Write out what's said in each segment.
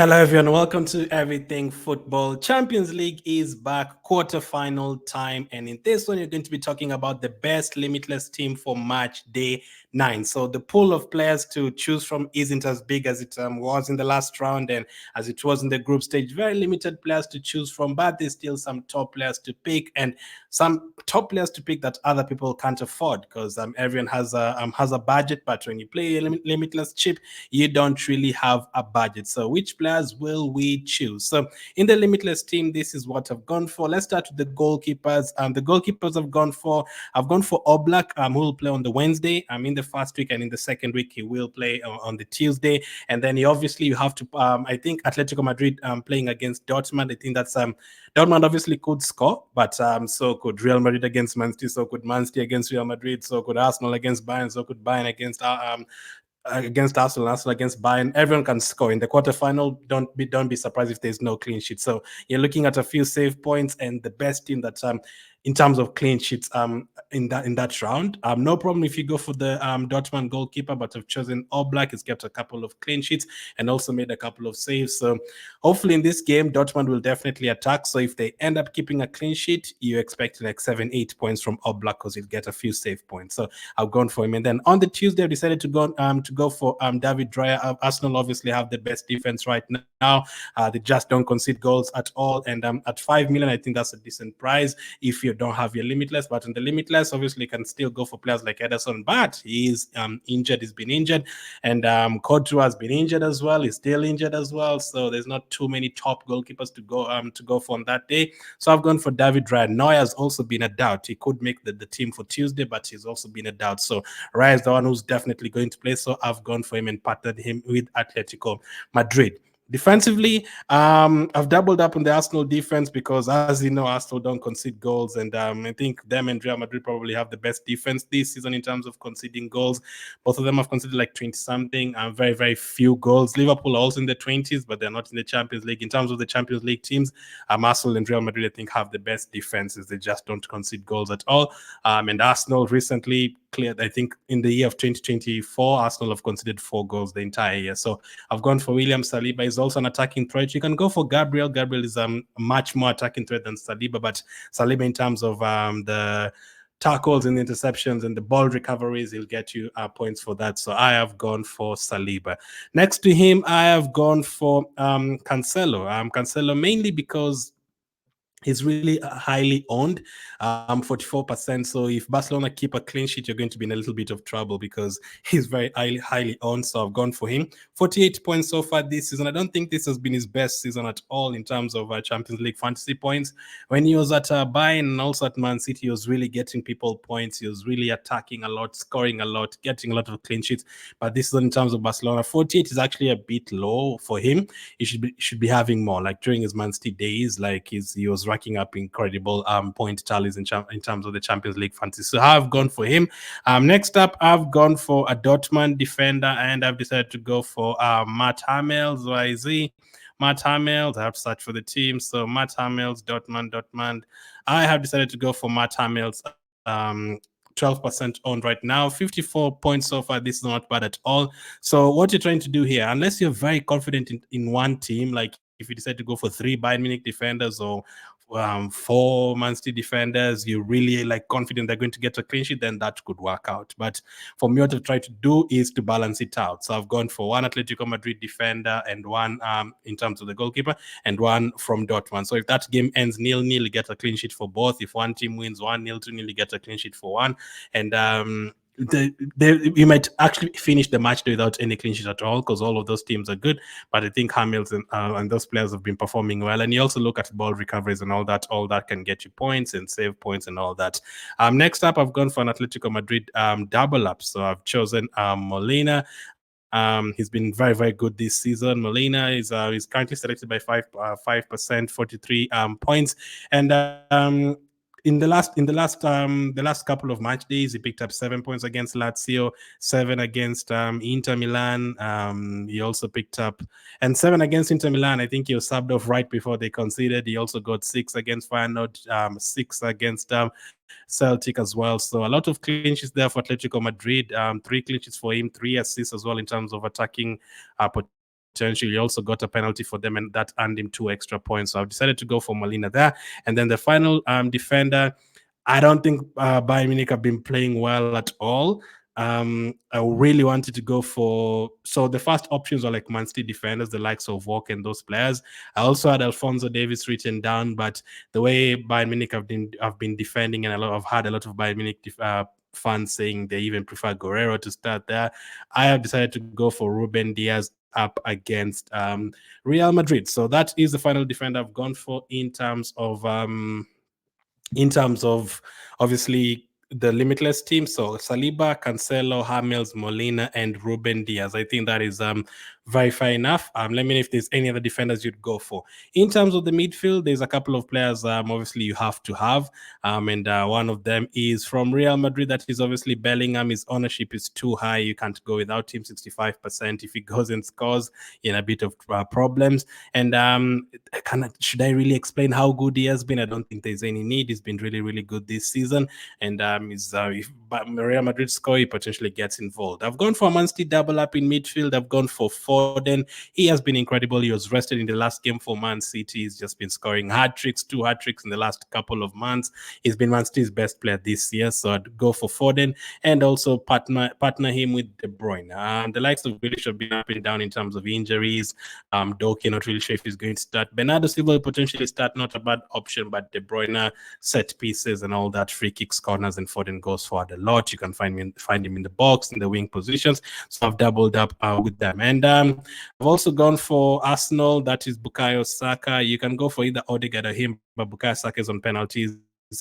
Hello, everyone. Welcome to Everything Football. Champions League is back, quarterfinal time. And in this one, you're going to be talking about the best limitless team for match day 9. So the pool of players to choose from isn't as big as it was in the last round and as it was in the group stage. Very limited players to choose from, but there's still some top players to pick and some top players to pick that other people can't afford because everyone has a budget. But when you play a limitless chip, you don't really have a budget. So which players will we choose? So in the limitless team, this is what I've gone for. Let's start with the goalkeepers. The goalkeepers I've gone for Oblak, who will play on the Wednesday. In the first week, and in the second week he will play on the Tuesday. And then you have to I think Atletico Madrid playing against Dortmund. I think that's Dortmund obviously could score, but so could Real Madrid against Man City, so could Man City against Real Madrid, so could Arsenal against Bayern, so could Bayern against Arsenal, Arsenal against Bayern. Everyone can score in the quarterfinal. Don't be surprised if there's no clean sheet. So you're looking at a few save points and the best team that in terms of clean sheets in that round. No problem if you go for the Dortmund goalkeeper, but I've chosen Oblak. He's kept a couple of clean sheets and also made a couple of saves. So hopefully in this game, Dortmund will definitely attack. So if they end up keeping a clean sheet, you expect like 7-8 points from Oblak because he'll get a few save points. So I've gone for him. And then on the Tuesday, I decided to go for David Raya. Arsenal obviously have the best defense right now. They just don't concede goals at all. And at 5 million, I think that's a decent price if you don't have your limitless. But on the limitless, obviously, you can still go for players like Ederson, but he is injured. He's been injured. And Courtois has been injured as well. He's still injured as well. So there's not too many top goalkeepers to go for on that day. So I've gone for David Raya. Neuer has also been a doubt. He could make the team for Tuesday, but he's also been a doubt. So Raya is the one who's definitely going to play. So I've gone for him and partnered him with Atletico Madrid. Defensively, I've doubled up on the Arsenal defense because, as you know, Arsenal don't concede goals, and I think them and Real Madrid probably have the best defense this season in terms of conceding goals. Both of them have conceded like 20 something, very, very few goals. Liverpool are also in the 20s, but they're not in the Champions League. In terms of the Champions League teams, Arsenal and Real Madrid, I think, have the best defenses. They just don't concede goals at all. And Arsenal recently cleared, I think, in the year of 2024, Arsenal have conceded 4 goals the entire year. So I've gone for William Saliba. He's also an attacking threat. You can go for Gabriel. Gabriel is a much more attacking threat than Saliba, but Saliba in terms of the tackles and interceptions and the ball recoveries, he'll get you points for that. So I have gone for Saliba. Next to him, I have gone for Cancelo. Cancelo mainly because he's really highly owned, 44%. So if Barcelona keep a clean sheet, you're going to be in a little bit of trouble because he's very highly owned. So I've gone for him. 48 points so far this season. I don't think this has been his best season at all in terms of Champions League fantasy points. When he was at Bayern and also at Man City, he was really getting people points. He was really attacking a lot, scoring a lot, getting a lot of clean sheets. But this season in terms of Barcelona, 48 is actually a bit low for him. He should be having more. Like during his Man City days, like he was racking up incredible point tallies in terms of the Champions League fantasy. So I've gone for him. Next up, I've gone for a Dortmund defender, and I've decided to go for Matt Hummels. Why is he? Matt Hummels. I have to search for the team. So Matt Hummels, Dortmund. I have decided to go for Matt Hummels. 12% owned right now, 54 points so far. This is not bad at all. So what you're trying to do here, unless you're very confident in one team, like if you decide to go for 3 Bayern Munich defenders or 4 Man City defenders, you're really like confident they're going to get a clean sheet, then that could work out. But for me, what I've tried to do is to balance it out. So I've gone for 1 Atletico Madrid defender and 1 in terms of the goalkeeper and 1 from Dortmund. So if that game ends 0-0, you get a clean sheet for both. If one team wins 1-0, 2-0, you get a clean sheet for one. And you might actually finish the match without any clean sheet at all because all of those teams are good. But I think Hamilton and those players have been performing well. And you also look at ball recoveries and all that. All that can get you points and save points and all that. Next up, I've gone for an Atletico Madrid double up. So I've chosen Molina. He's been very, very good this season. Molina is currently selected by 5%, 43 points. And in the last couple of match days, he picked up 7 points against Lazio, 7 against Inter Milan. He also picked up 7 against Inter Milan. I think he was subbed off right before they conceded. He also got 6 against Feyenoord, 6 against Celtic as well. So a lot of clean sheets there for Atletico Madrid. 3 clean sheets for him, 3 assists as well in terms of attacking potential. potential. He also got a penalty for them, and that earned him 2 extra points. So I've decided to go for Molina there. And then the final defender, I don't think Bayern Munich have been playing well at all. I really wanted to go for, so the first options were like Man City defenders, the likes of Walk and those players. I also had Alphonso Davies written down, but the way Bayern Munich have been defending, and I've had a lot of Bayern Munich fans saying they even prefer Guerrero to start there. I have decided to go for Ruben Diaz up against Real Madrid. So that is the final defender I've gone for in terms of obviously the limitless team. So Saliba, Cancelo, Hamels, Molina, and Ruben Diaz. I think that is very fair enough. Let me know if there's any other defenders you'd go for. In terms of the midfield, there's a couple of players obviously you have to have. And one of them is from Real Madrid. That is obviously Bellingham. His ownership is too high. You can't go without him, 65%. If he goes and scores, in a bit of problems. And should I really explain how good he has been? I don't think there's any need. He's been really, really good this season. And if Real Madrid score, he potentially gets involved. I've gone for a Man City double up in midfield. I've gone for Foden. He has been incredible. He was rested in the last game for Man City. He's just been scoring two hat tricks in the last couple of months. He's been Man City's best player this year. So I'd go for Foden and also partner him with De Bruyne. The likes of Grealish have been up and down in terms of injuries. Doki, not really sure if he's going to start. Bernardo Silva will potentially start, not a bad option, but De Bruyne, set pieces and all that, free kicks, corners, and Foden goes forward a lot. You can find him in the box, in the wing positions. So I've doubled up with them. And I've also gone for Arsenal. That is Bukayo Saka. You can go for either Odegaard or him, but Bukayo Saka is on penalties.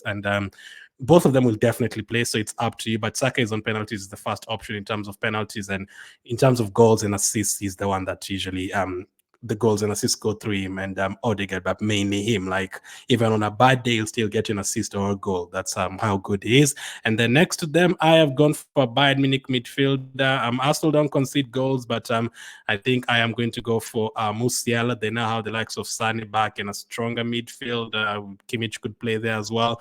And both of them will definitely play, so it's up to you. But Saka is on penalties, is the first option in terms of penalties, and in terms of goals and assists, he's the one that usually the goals and assists go through him, and Odegaard, but mainly him. Like, even on a bad day, he'll still get an assist or a goal. That's how good he is. And then next to them, I have gone for Bayern Munich midfielder. Arsenal don't concede goals, but I think I am going to go for Musiala. They now have the likes of Sane back and a stronger midfield. Kimmich could play there as well.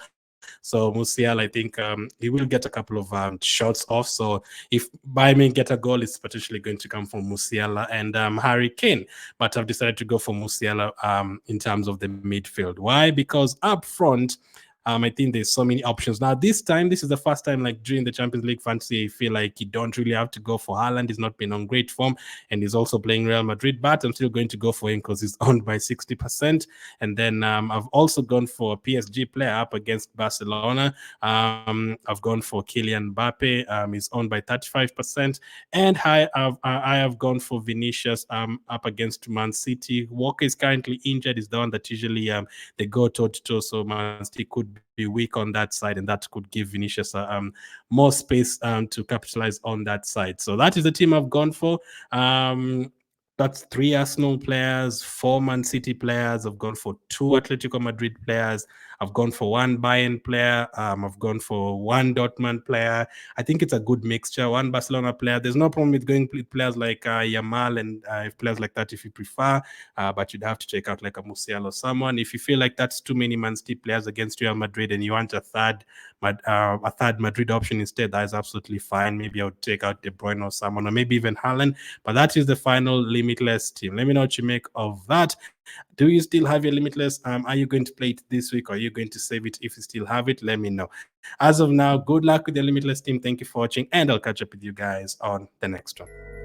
So Musiala, I think he will get a couple of shots off. So if Bayern get a goal, it's potentially going to come from Musiala and Harry Kane. But I've decided to go for Musiala in terms of the midfield. Why? Because up front, I think there's so many options. Now, this is the first time, like during the Champions League fantasy, I feel like you don't really have to go for Haaland. He's not been on great form, and he's also playing Real Madrid, but I'm still going to go for him because he's owned by 60%. And then I've also gone for a PSG player up against Barcelona. I've gone for Kylian Mbappe. He's owned by 35%. And I have gone for Vinicius up against Man City. Walker is currently injured. He's the one that usually they go toe-to-toe, so Man City could be weak on that side, and that could give Vinicius more space to capitalize on that side. So that is the team I've gone for. That's 3 Arsenal players, 4 Man City players. I've gone for 2 Atletico Madrid players. I've gone for 1 Bayern player. I've gone for 1 Dortmund player. I think it's a good mixture. 1 Barcelona player. There's no problem with going with players like Yamal and players like that if you prefer, but you'd have to check out like a Musiala or someone. If you feel like that's too many Man City players against Real Madrid and you want a third Madrid option instead, that is absolutely fine. Maybe I would take out De Bruyne or someone, or maybe even Haaland. But that is the final limitless team. Let me know what you make of that. Do you still have your limitless? Are you going to play it this week, or are you going to save it? If you still have it, let me know. As of now, good luck with your limitless team. Thank you for watching, and I'll catch up with you guys on the next one.